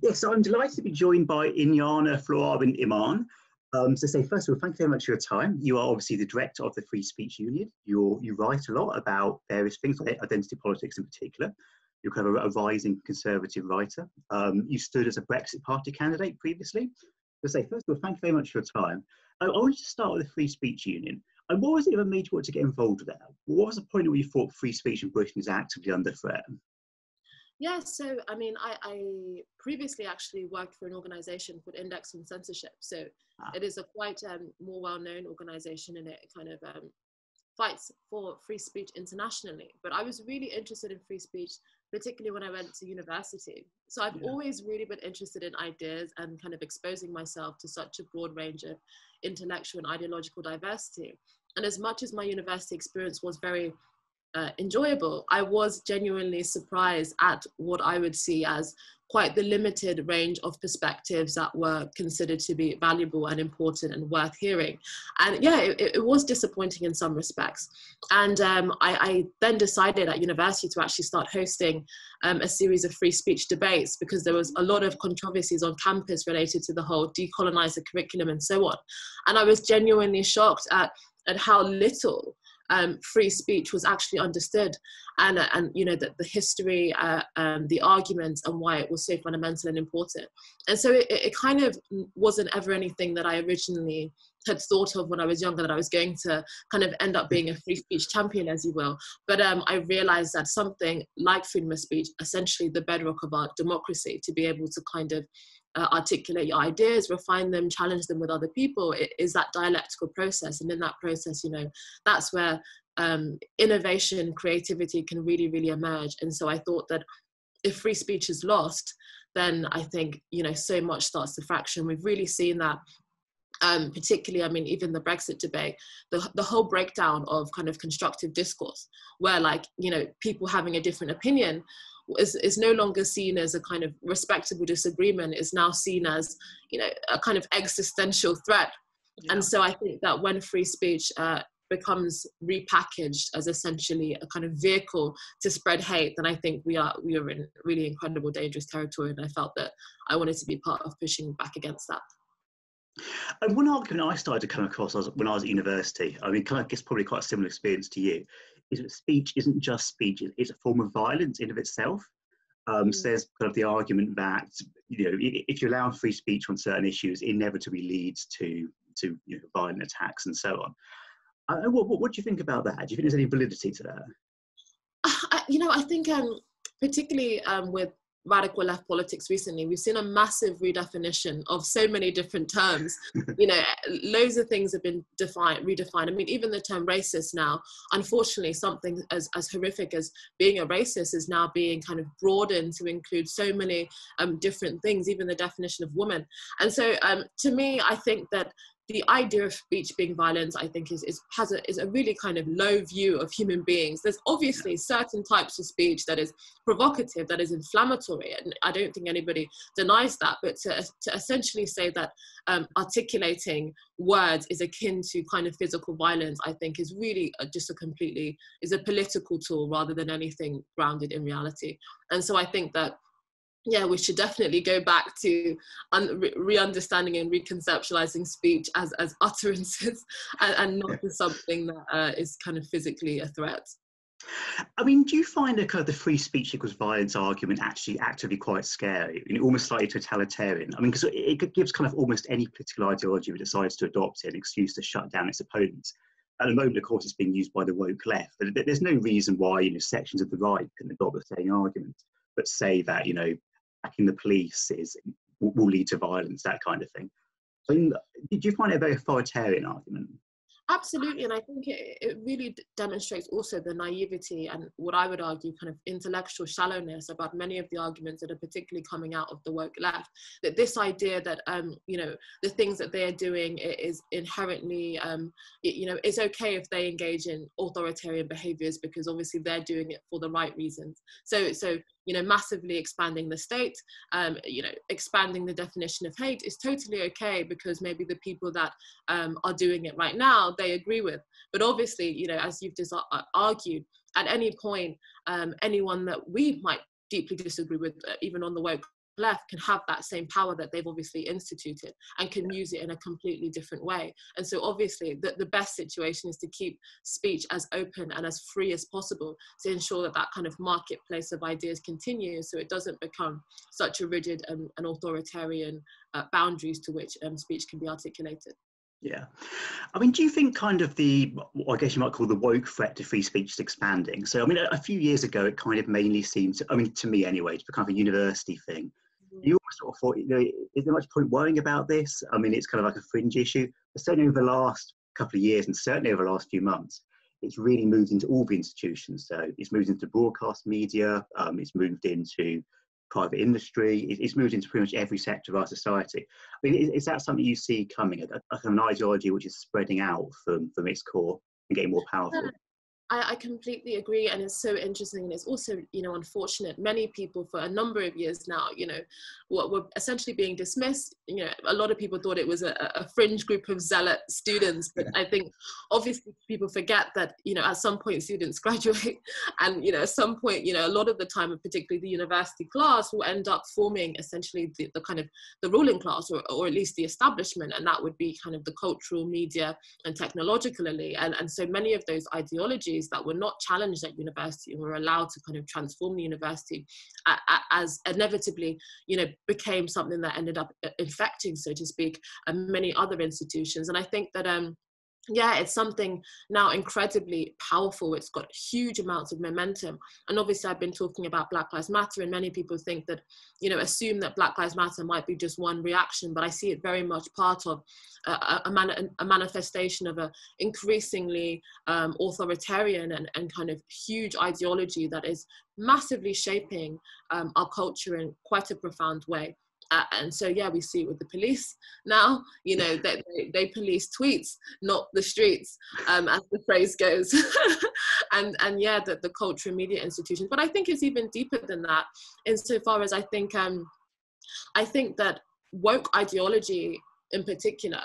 Yes, so I'm delighted to be joined by Inaya Folarin Iman. First of all, thank you very much for your time. You are obviously the director of the Free Speech Union. You write a lot about various things, like identity politics in particular. You're kind of a rising conservative writer. You stood as a Brexit Party candidate previously. First of all, thank you very much for your time. I want to start with the Free Speech Union. And what was it that made you want to get involved with that? What was the point where you thought free speech in Britain is actively under threat? Yeah, so I mean, I previously actually worked for an organisation called Index on Censorship. So it is a quite more well-known organisation, and it kind of fights for free speech internationally. But I was really interested in free speech, particularly when I went to university. So I've always really been interested in ideas and kind of exposing myself to such a broad range of intellectual and ideological diversity. And as much as my university experience was very enjoyable, I was genuinely surprised at what I would see as quite the limited range of perspectives that were considered to be valuable and important and worth hearing. And yeah, it was disappointing in some respects. And I then decided at university to actually start hosting a series of free speech debates, because there was a lot of controversies on campus related to the whole decolonize the curriculum and so on. And I was genuinely shocked at how little free speech was actually understood, and you know, the history, the arguments, and why it was so fundamental and important. And so it kind of wasn't ever anything that I originally had thought of when I was younger, that I was going to kind of end up being a free speech champion, as you will. But I realized that something like freedom of speech, essentially the bedrock of our democracy, to be able to kind of articulate your ideas, refine them, challenge them with other people, it is that dialectical process. And in that process, you know, that's where innovation, creativity can really, really emerge. And so I thought that if free speech is lost, then I think, you know, so much starts to fraction. We've really seen that. Particularly, I mean, even the Brexit debate, the whole breakdown of kind of constructive discourse, where, like, you know, people having a different opinion is no longer seen as a kind of respectable disagreement, is now seen as, you know, a kind of existential threat. Yeah. And so I think that when free speech becomes repackaged as essentially a kind of vehicle to spread hate, then I think we are in really incredible, dangerous territory. And I felt that I wanted to be part of pushing back against that. And one argument I started to come across when I was at university, I mean, kind of guess probably quite a similar experience to you, is that speech isn't just speech, it's a form of violence in of itself. So there's kind of the argument that, you know, if you allow free speech on certain issues, it inevitably leads to you know, violent attacks and so on. What do you think about that? Do you think there's any validity to that? You know, I think particularly with radical left politics recently, we've seen a massive redefinition of so many different terms. You know, loads of things have been redefined. I mean, even the term racist now, unfortunately, something as horrific as being a racist is now being kind of broadened to include so many different things, even the definition of woman. And so to me, I think that the idea of speech being violence, I think, is a really kind of low view of human beings. There's obviously certain types of speech that is provocative, that is inflammatory, and I don't think anybody denies that. But to essentially say that articulating words is akin to kind of physical violence, I think is really just is a political tool rather than anything grounded in reality. And so I think that, yeah, we should definitely go back to re-understanding and reconceptualizing speech as utterances and not as something that is kind of physically a threat. I mean, do you find the kind of the free speech equals violence argument actually actively quite scary, and almost slightly totalitarian? I mean, because it gives kind of almost any political ideology that decides to adopt it an excuse to shut down its opponents. At the moment, of course, it's being used by the woke left. But there's no reason why, you know, sections of the right can adopt the same argument, but say that, you know, backing the police will lead to violence, that kind of thing. I mean, did you find it a very authoritarian argument? Absolutely, and I think it really demonstrates also the naivety and what I would argue kind of intellectual shallowness about many of the arguments that are particularly coming out of the woke left. That this idea that you know, the things that they are doing is inherently you know, it's okay if they engage in authoritarian behaviours because obviously they're doing it for the right reasons. So you know, massively expanding the state, you know, expanding the definition of hate is totally okay because maybe the people that are doing it right now, they agree with. But obviously, you know, as you've just argued, at any point, anyone that we might deeply disagree with, even on the woke left can have that same power that they've obviously instituted and can use it in a completely different way. And so obviously the best situation is to keep speech as open and as free as possible to ensure that that kind of marketplace of ideas continues, so it doesn't become such a rigid and authoritarian boundaries to which speech can be articulated. Yeah. I mean, do you think kind of I guess you might call the woke threat to free speech is expanding? So, I mean, a few years ago, it kind of mainly seemed to, I mean, to me anyway, to become a university thing. You almost sort of thought, you know, is there much point worrying about this? I mean, it's kind of like a fringe issue. But certainly over the last couple of years and certainly over the last few months, it's really moved into all the institutions. So it's moved into broadcast media, it's moved into private industry, it's moved into pretty much every sector of our society. I mean, is that something you see coming, an ideology which is spreading out from its core and getting more powerful? I completely agree, and it's so interesting, and it's also, you know, unfortunate. Many people for a number of years now, you know, were essentially being dismissed. You know, a lot of people thought it was a fringe group of zealot students, but I think obviously people forget that, you know, at some point students graduate, and, you know, at some point, you know, a lot of the time, particularly the university class, will end up forming essentially the kind of the ruling class, or at least the establishment, and that would be kind of the cultural, media, and technological elite. And so many of those ideologies that were not challenged at university and were allowed to kind of transform the university as inevitably, you know, became something that ended up infecting, so to speak, many other institutions. And I think that yeah, it's something now incredibly powerful. It's got huge amounts of momentum. And obviously I've been talking about Black Lives Matter, and many people think that, you know, assume that Black Lives Matter might be just one reaction, but I see it very much part of a manifestation of a increasingly authoritarian and kind of huge ideology that is massively shaping our culture in quite a profound way. And so, yeah, we see it with the police now, you know, that they police tweets, not the streets, as the phrase goes. and yeah, the culture and media institutions. But I think it's even deeper than that, insofar as I think that woke ideology in particular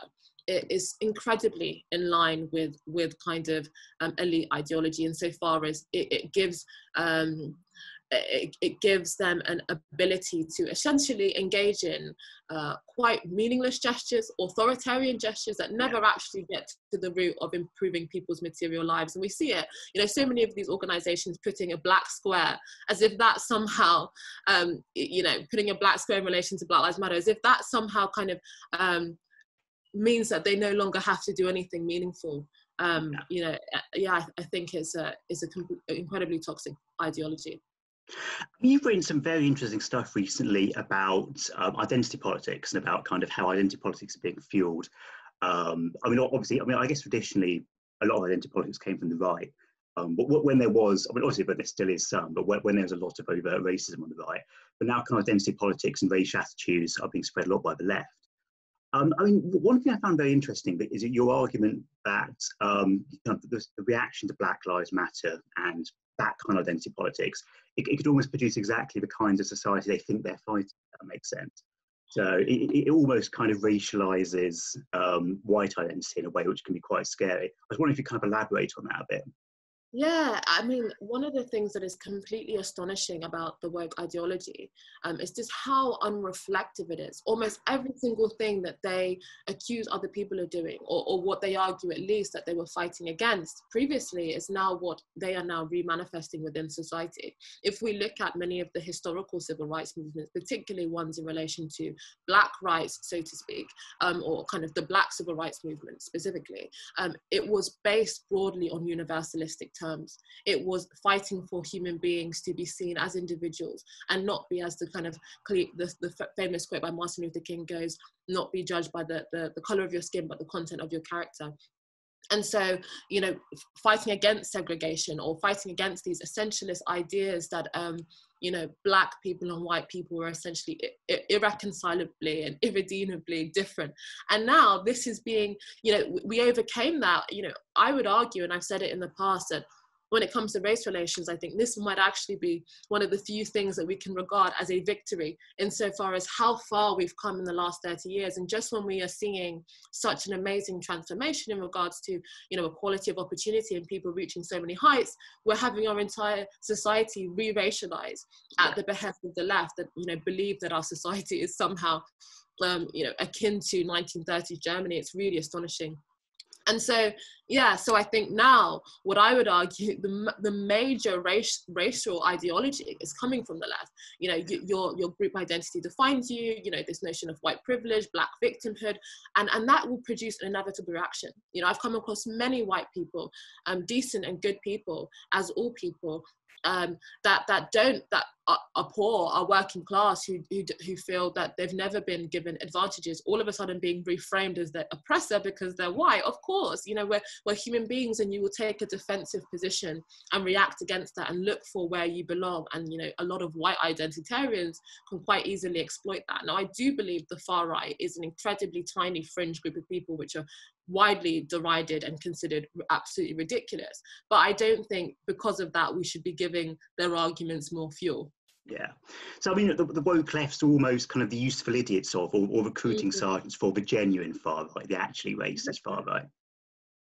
is incredibly in line with kind of elite ideology, insofar as it gives it gives them an ability to essentially engage in quite meaningless gestures, authoritarian gestures that never actually get to the root of improving people's material lives. And we see it, you know, so many of these organizations putting a black square as if that somehow, you know, putting a black square in relation to Black Lives Matter, as if that somehow kind of means that they no longer have to do anything meaningful. You know, yeah, I think it's a incredibly toxic ideology. You've written some very interesting stuff recently about identity politics and about kind of how identity politics are being fueled. I mean, obviously, I guess traditionally a lot of identity politics came from the right. But when there was, I mean, obviously, but there still is some, but when there was a lot of overt racism on the right, but now kind of identity politics and racial attitudes are being spread a lot by the left. I mean, one thing I found very interesting is your argument that the reaction to Black Lives Matter and that kind of identity politics, it could almost produce exactly the kinds of society they think they're fighting, if that makes sense. So it almost kind of racializes white identity in a way which can be quite scary. I was wondering if you kind of elaborate on that a bit. Yeah, I mean, one of the things that is completely astonishing about the woke ideology is just how unreflective it is. Almost every single thing that they accuse other people of doing, or what they argue at least that they were fighting against previously, is now what they are now remanifesting within society. If we look at many of the historical civil rights movements, particularly ones in relation to Black rights, so to speak, or kind of the Black civil rights movement specifically, it was based broadly on universalistic terms. It was fighting for human beings to be seen as individuals and not be, as the kind of the famous quote by Martin Luther King goes, not be judged by the color of your skin, but the content of your character. And so, you know, fighting against segregation or fighting against these essentialist ideas that, you know, Black people and white people were essentially irreconcilably and irredeemably different. And now this is being, you know, we overcame that. You know, I would argue, and I've said it in the past, that when it comes to race relations, I think this might actually be one of the few things that we can regard as a victory insofar as how far we've come in the last 30 years. And just when we are seeing such an amazing transformation in regards to, you know, equality of opportunity and people reaching so many heights, we're having our entire society re-racialized at the behest of the left that, you know, believe that our society is somehow, you know, akin to 1930s Germany. It's really astonishing. And so, yeah, so I think now what I would argue, the major racial ideology is coming from the left. You know, your group identity defines you, you know, this notion of white privilege, black victimhood, and that will produce an inevitable reaction. You know, I've come across many white people, decent and good people, as all people, that are poor, are working class, who feel that they've never been given advantages, all of a sudden being reframed as the oppressor because they're white. Of course, you know, we're human beings, and you will take a defensive position and react against that and look for where you belong. And, you know, a lot of white identitarians can quite easily exploit that. Now, I do believe the far right is an incredibly tiny fringe group of people which are widely derided and considered absolutely ridiculous. But I don't think because of that we should be giving their arguments more fuel. Yeah. So, I mean, the woke left's almost kind of the useful idiots of, or recruiting sergeants for the genuine far right, the actually racist far right.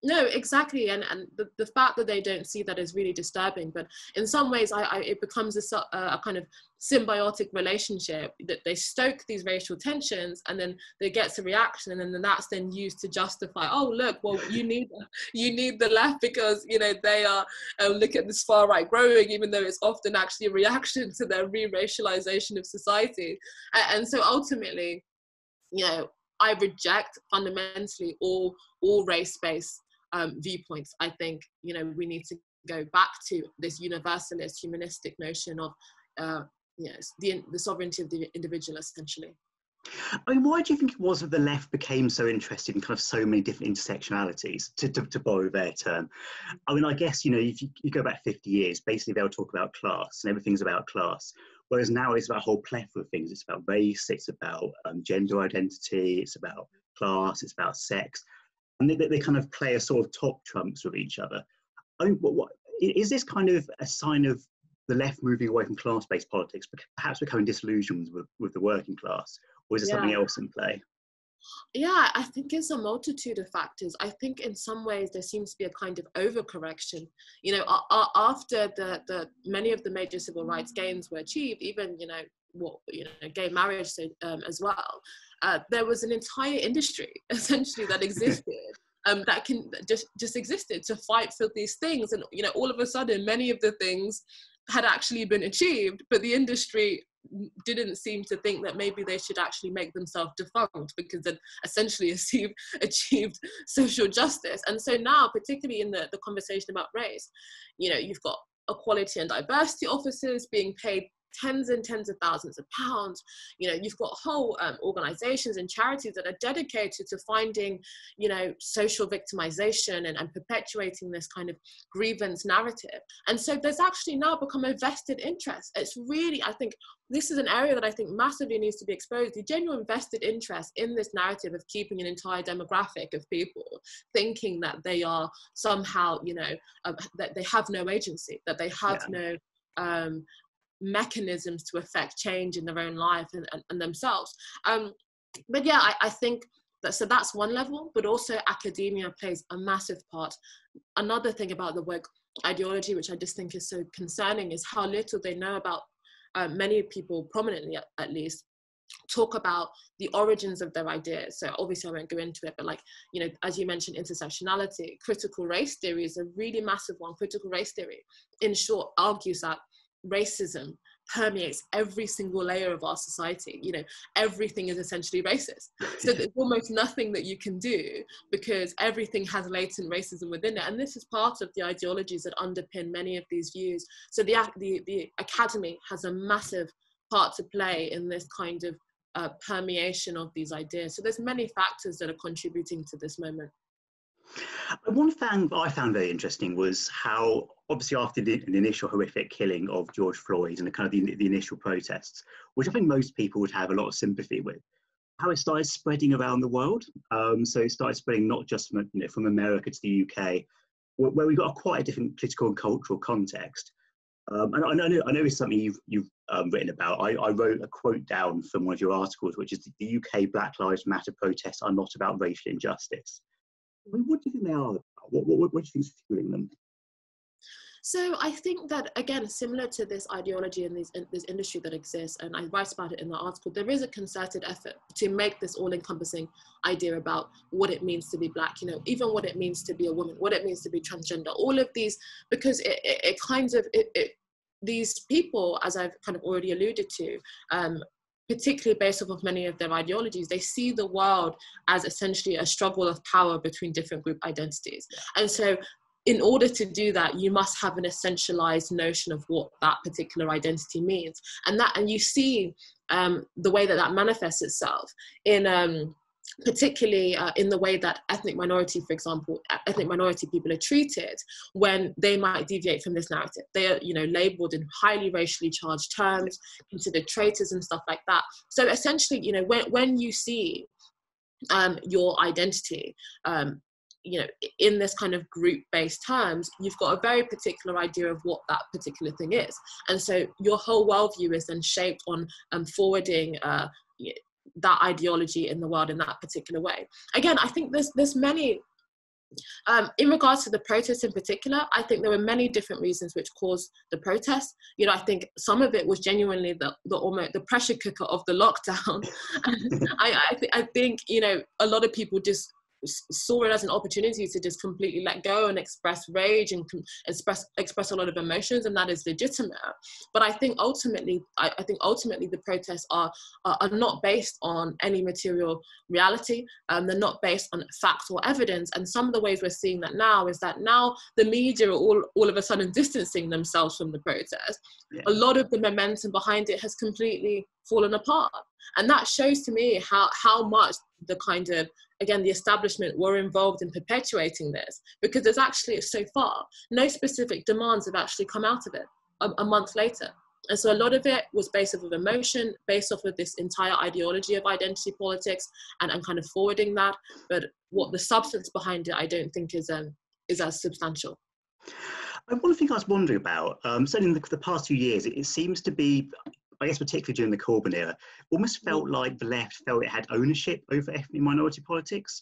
No, exactly, and the fact that they don't see that is really disturbing. But in some ways, it becomes a kind of symbiotic relationship that they stoke these racial tensions, and then there gets a reaction, and then that's then used to justify, oh look, well you need the left because, you know, they are look at this far right growing, even though it's often actually a reaction to their re-racialization of society, and so ultimately, you know, I reject fundamentally all race-based viewpoints. I think, you know, we need to go back to this universalist, humanistic notion of, yes, the sovereignty of the individual, essentially. I mean, why do you think it was that the left became so interested in kind of so many different intersectionalities, to borrow their term? I mean, I guess, you know, if you go back 50 years, basically they'll talk about class and everything's about class. Whereas now it's about a whole plethora of things. It's about race, it's about gender identity, it's about class, it's about sex. And they kind of play a sort of top trumps with each other. I mean, what is this kind of a sign of the left moving away from class-based politics, perhaps becoming disillusioned with the working class? Or is there something else in play? Yeah, I think it's a multitude of factors. I think in some ways there seems to be a kind of overcorrection. You know, after the many of the major civil rights gains were achieved, even, you know, gay marriage as well, there was an entire industry essentially that existed. That can just existed to fight for these things, and, you know, all of a sudden many of the things had actually been achieved, but the industry didn't seem to think that maybe they should actually make themselves defunct because they'd essentially achieved social justice. And so now, particularly in the conversation about race, you know, you've got equality and diversity officers being paid tens and tens of thousands of pounds. You know, you've got whole organizations and charities that are dedicated to finding, you know, social victimization and perpetuating this kind of grievance narrative. And so there's actually now become a vested interest. It's really, I think, this is an area that I think massively needs to be exposed, the genuine vested interest in this narrative of keeping an entire demographic of people thinking that they are somehow, you know, that they have no agency, that they have no mechanisms to affect change in their own life and themselves. But yeah, I think that, so that's one level, but also academia plays a massive part. Another thing about the woke ideology, which I just think is so concerning, is how little they know about, many people prominently at least, talk about the origins of their ideas. So obviously I won't go into it, but, like, you know, as you mentioned, intersectionality, critical race theory is a really massive one. Critical race theory, in short, argues that racism permeates every single layer of our society. You know, everything is essentially racist. So there's almost nothing that you can do because everything has latent racism within it. And this is part of the ideologies that underpin many of these views. So the academy has a massive part to play in this kind of permeation of these ideas. So there's many factors that are contributing to this moment. One thing I found very interesting was how, obviously after the initial horrific killing of George Floyd and the kind of the initial protests, which I think most people would have a lot of sympathy with, how it started spreading around the world. So it started spreading not just from America to the UK, where we've got quite a different political and cultural context. And I know it's something you've written about. I wrote a quote down from one of your articles, which is the UK Black Lives Matter protests are not about racial injustice. I mean, what do you think they are about? What do you think is fueling them? So I think that, again, similar to this ideology and this industry that exists, and I write about it in the article, there is a concerted effort to make this all-encompassing idea about what it means to be Black, you know, even what it means to be a woman, what it means to be transgender, all of these, because it kind of, these people, as I've kind of already alluded to, particularly based off of many of their ideologies, they see the world as essentially a struggle of power between different group identities. And so in order to do that, you must have an essentialized notion of what that particular identity means. And you see the way that manifests itself in particularly in the way that ethnic minority, for example, ethnic minority people are treated when they might deviate from this narrative. They are, you know, labeled in highly racially charged terms, considered traitors and stuff like that. So essentially, you know, when you see your identity, you know, in this kind of group-based terms, you've got a very particular idea of what that particular thing is. And so your whole worldview is then shaped on forwarding that ideology in the world in that particular way. Again, I think there's many, in regards to the protests in particular, I think there were many different reasons which caused the protests. You know, I think some of it was genuinely the pressure cooker of the lockdown. I think, you know, a lot of people just saw it as an opportunity to just completely let go and express rage and express a lot of emotions, and that is legitimate. But I think ultimately, the protests are not based on any material reality. They're not based on fact or evidence. And some of the ways we're seeing that now is that now the media are all of a sudden distancing themselves from the protest. Yeah. A lot of the momentum behind it has completely fallen apart. And that shows to me how much the kind of, again, the establishment were involved in perpetuating this, because there's actually, so far, no specific demands have actually come out of it a month later. And so a lot of it was based off of emotion, based off of this entire ideology of identity politics and kind of forwarding that. But what the substance behind it, I don't think is as substantial. One thing I was wondering about, certainly in the past few years, it seems to be, I guess particularly during the Corbyn era, almost felt like the left felt it had ownership over ethnic minority politics.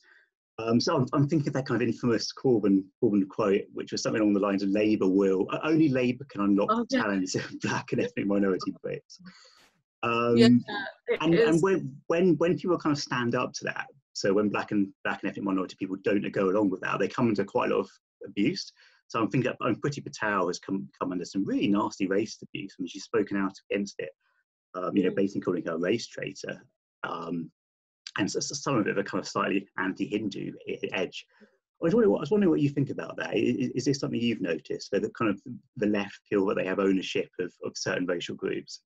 So I'm thinking of that kind of infamous Corbyn quote, which was something along the lines of only Labour can unlock the talents of Black and ethnic minority Brits. And when people kind of stand up to that, so when Black and ethnic minority people don't go along with that, they come into quite a lot of abuse. So I'm thinking that Priti Patel has come under some really nasty racist abuse, and she's spoken out against it, you know, basically calling her a race traitor. And so some of it a kind of slightly anti-Hindu edge. I was wondering what you think about that. Is this something you've noticed, that kind of the left feel that they have ownership of certain racial groups?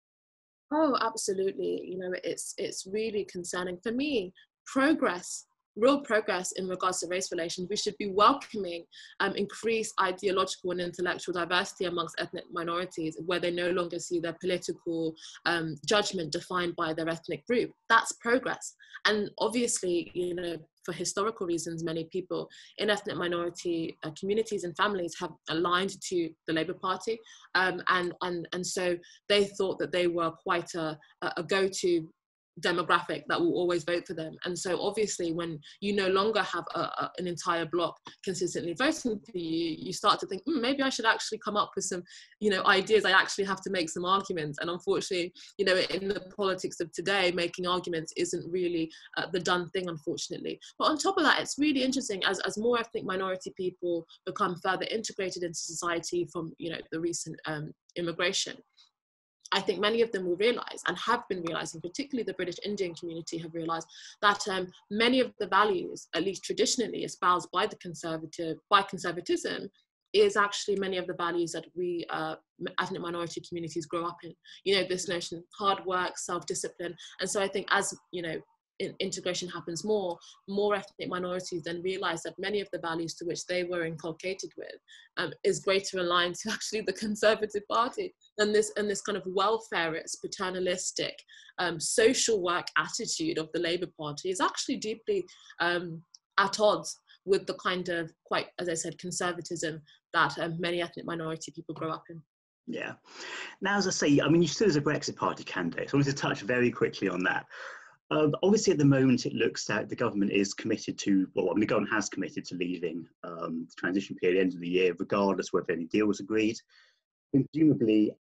Oh, absolutely. You know, it's really concerning. For me, real progress in regards to race relations, we should be welcoming increased ideological and intellectual diversity amongst ethnic minorities, where they no longer see their political judgment defined by their ethnic group. That's progress. And obviously, you know, for historical reasons, many people in ethnic minority communities and families have aligned to the Labour Party. And so they thought that they were quite a go-to demographic that will always vote for them. And so obviously when you no longer have an entire bloc consistently voting for you, you start to think, maybe I should actually come up with some, you know, ideas. I actually have to make some arguments. And unfortunately, you know, in the politics of today, making arguments isn't really the done thing, unfortunately. But on top of that, it's really interesting as more ethnic minority people become further integrated into society from, you know, the recent immigration. I think many of them will realise, and have been realising, particularly the British Indian community have realised, that many of the values, at least traditionally espoused by conservatism, is actually many of the values that we ethnic minority communities grow up in. You know, this notion of hard work, self-discipline. And so I think as, you know, integration happens, more ethnic minorities then realise that many of the values to which they were inculcated with is greater aligned to actually the Conservative Party, and this kind of welfarist, paternalistic, social work attitude of the Labour Party is actually deeply at odds with the kind of quite, as I said, conservatism that many ethnic minority people grow up in. Yeah. Now, as I say, I mean, you stood as a Brexit Party candidate, so I wanted to touch very quickly on that. Obviously, at the moment, it looks that the government is committed to, well, I mean, the government has committed to leaving the transition period at the end of the year, regardless whether any deal was agreed. And presumably,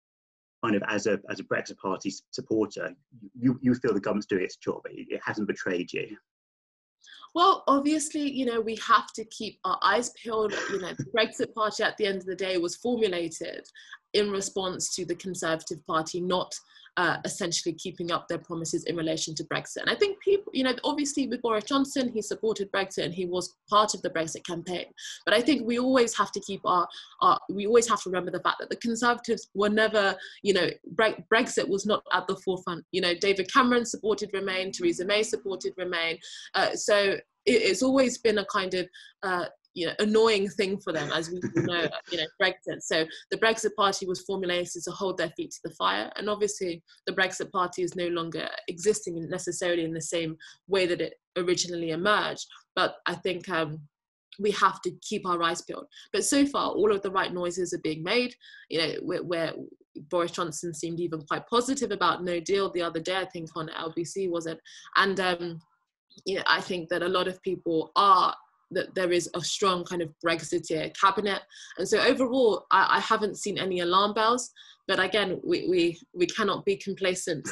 kind of as a Brexit Party supporter, you feel the government's doing its job. It hasn't betrayed you. Well, obviously, you know, we have to keep our eyes peeled. You know, the Brexit Party at the end of the day was formulated in response to the Conservative Party not essentially keeping up their promises in relation to Brexit. And I think people, you know, obviously with Boris Johnson, he supported Brexit and he was part of the Brexit campaign. But I think we always have to keep we always have to remember the fact that the Conservatives were never, you know, Brexit was not at the forefront. You know, David Cameron supported Remain, Theresa May supported Remain. So it's always been a kind of, you know, annoying thing for them, as we know, you know, Brexit. So the Brexit Party was formulated to hold their feet to the fire. And obviously the Brexit Party is no longer existing necessarily in the same way that it originally emerged. But I think we have to keep our eyes peeled. But so far, all of the right noises are being made. You know, where Boris Johnson seemed even quite positive about no deal the other day, I think on LBC, was it? And you know, I think that a lot of people that there is a strong kind of Brexiteer cabinet. And so overall, I haven't seen any alarm bells, but again, we cannot be complacent.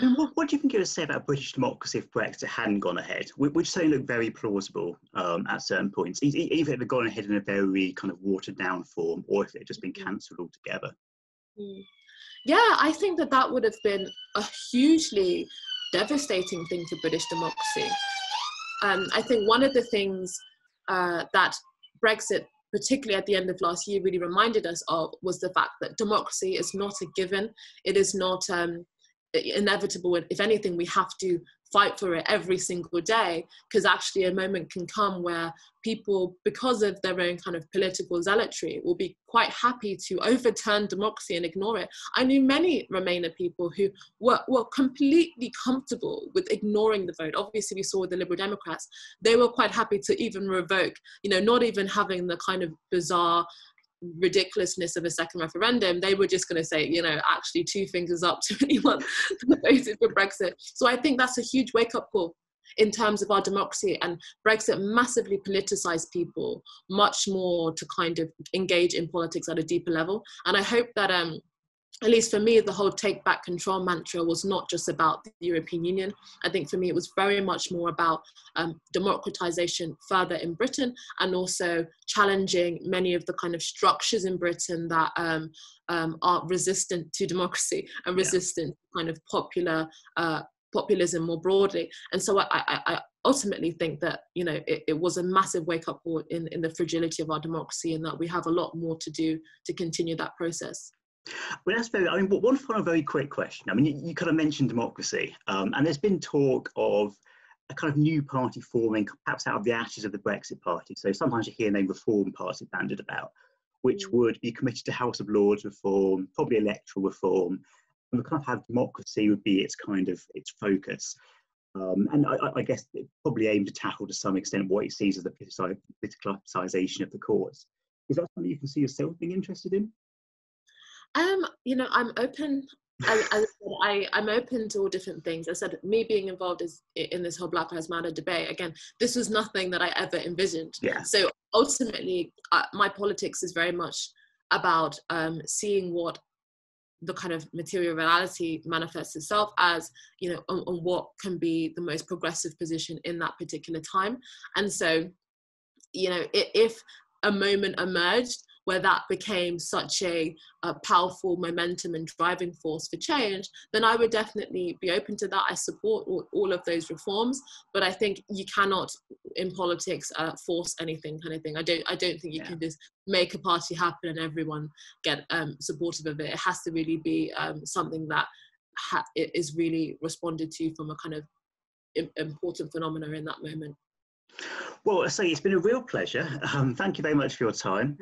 And what do you think it would say about British democracy if Brexit hadn't gone ahead? Which certainly looked very plausible at certain points, either if it had gone ahead in a very kind of watered down form, or if it had just been cancelled altogether. Yeah, I think that would have been a hugely devastating thing for British democracy. I think one of the things that Brexit, particularly at the end of last year, really reminded us of was the fact that democracy is not a given. It is not inevitable. If anything, we have to fight for it every single day, because actually a moment can come where people, because of their own kind of political zealotry, will be quite happy to overturn democracy and ignore it. I knew many Remainer people who were completely comfortable with ignoring the vote. Obviously, we saw with the Liberal Democrats, they were quite happy to even revoke, you know, not even having the kind of bizarre ridiculousness of a second referendum. They were just going to say, you know, actually 2 fingers up to anyone that voted for Brexit. So I think that's a huge wake-up call in terms of our democracy, and Brexit massively politicized people much more to kind of engage in politics at a deeper level. And I hope that at least for me, the whole take back control mantra was not just about the European Union. I think for me, it was very much more about democratization further in Britain, and also challenging many of the kind of structures in Britain that are resistant to democracy and resistant to kind of populism more broadly. And so I ultimately think that, you know, it was a massive wake up call in the fragility of our democracy, and that we have a lot more to do to continue that process. Well, that's very, I mean, one final very quick question. I mean, you kind of mentioned democracy, and there's been talk of a kind of new party forming, perhaps out of the ashes of the Brexit Party. So sometimes you hear the name Reform Party bandied about, which would be committed to House of Lords reform, probably electoral reform, and kind of have democracy would be its kind of its focus. And I guess it probably aimed to tackle to some extent what it sees as the politicalisation of the courts. Is that something you can see yourself being interested in? You know, I'm open. I'm open to all different things. I said, me being involved in this whole Black Lives Matter debate, again, this was nothing that I ever envisioned. Yeah. So ultimately, my politics is very much about seeing what the kind of material reality manifests itself as, you know, on what can be the most progressive position in that particular time. And so, you know, if a moment emerged where that became such a powerful momentum and driving force for change, then I would definitely be open to that. I support all of those reforms, but I think you cannot, in politics, force anything kind of thing. I don't think you can just make a party happen and everyone get supportive of it. It has to really be something that is really responded to from a kind of important phenomena in that moment. Well, I say it's been a real pleasure. Thank you very much for your time.